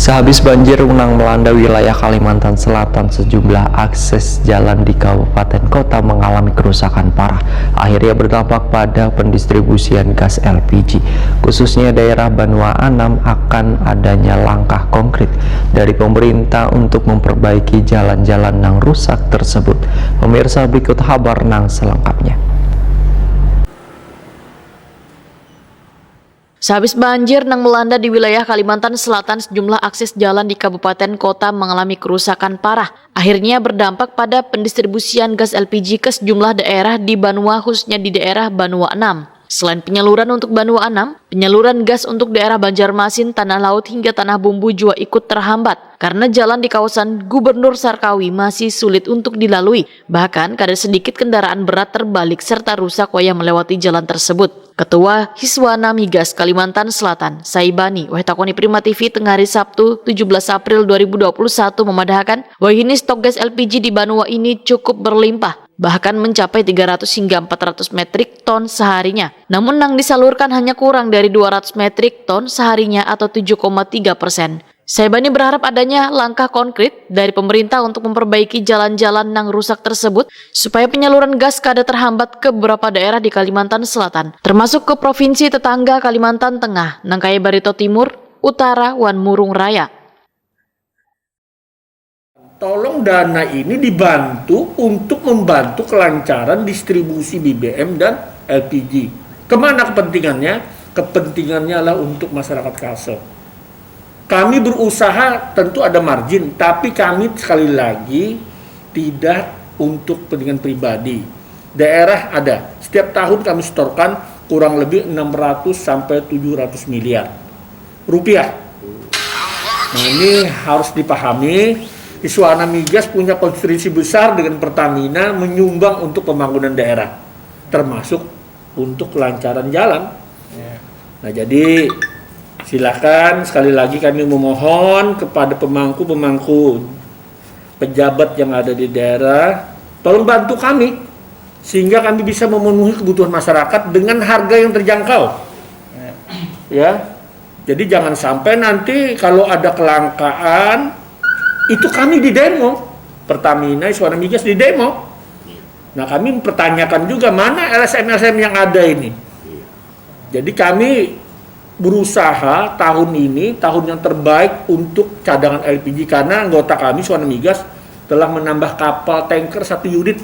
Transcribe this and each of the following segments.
Sehabis banjir yang melanda wilayah Kalimantan Selatan, sejumlah akses jalan di kabupaten kota mengalami kerusakan parah. Akhirnya berdampak pada pendistribusian gas LPG, khususnya daerah Banua Anam. Akan adanya langkah konkret dari pemerintah untuk memperbaiki jalan-jalan yang rusak tersebut. Pemirsa, berikut kabar nang selengkapnya. Sehabis banjir yang melanda di wilayah Kalimantan Selatan, sejumlah akses jalan di kabupaten kota mengalami kerusakan parah. Akhirnya berdampak pada pendistribusian gas LPG ke sejumlah daerah di Banua, khususnya di daerah Banua Anam. Selain penyaluran untuk Banua Anam, penyaluran gas untuk daerah Banjarmasin, Tanah Laut hingga Tanah Bumbu juga ikut terhambat karena jalan di kawasan Gubernur Sarkawi masih sulit untuk dilalui. Bahkan kadar sedikit kendaraan berat terbalik serta rusak wayah melewati jalan tersebut. Ketua Hiswana Migas Kalimantan Selatan, Saibani Wahtakoni Prima TV tengah hari Sabtu 17 April 2021 memadahkan bahwa ini stok gas LPG di Banua ini cukup berlimpah, bahkan mencapai 300 hingga 400 metrik ton seharinya. Namun yang disalurkan hanya kurang dari 200 metrik ton seharinya atau 7,3%. Saibani berharap adanya langkah konkret dari pemerintah untuk memperbaiki jalan-jalan yang rusak tersebut supaya penyaluran gas kada terhambat ke beberapa daerah di Kalimantan Selatan, termasuk ke provinsi tetangga Kalimantan Tengah, Nangkaya Barito Timur, Utara, Wan Murung Raya. Tolong dana ini dibantu untuk membantu kelancaran distribusi BBM dan LPG. Kemana kepentingannya? Kepentingannya adalah untuk masyarakat Kalsel. Kami berusaha tentu ada margin, tapi kami sekali lagi tidak untuk kepentingan pribadi. Daerah ada, setiap tahun kami setorkan kurang lebih 600 sampai 700 miliar rupiah. Nah, ini harus dipahami, Hiswana Migas punya kontribusi besar dengan Pertamina menyumbang untuk pembangunan daerah, termasuk untuk kelancaran jalan. Nah, jadi silakan sekali lagi kami memohon kepada pemangku pejabat yang ada di daerah, tolong bantu kami sehingga kami bisa memenuhi kebutuhan masyarakat dengan harga yang terjangkau. Ya. Jadi jangan sampai nanti kalau ada kelangkaan itu kami di demo. Pertamina, Hiswana Migas di demo. Nah, kami mempertanyakan juga mana LSM-LSM yang ada ini. Jadi kami berusaha tahun ini, tahun yang terbaik untuk cadangan LPG karena anggota kami, Hiswana Migas, telah menambah kapal tanker 1 unit.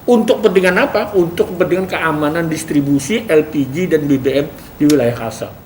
Untuk kepentingan apa? Untuk kepentingan keamanan distribusi LPG dan BBM di wilayah Kalsel.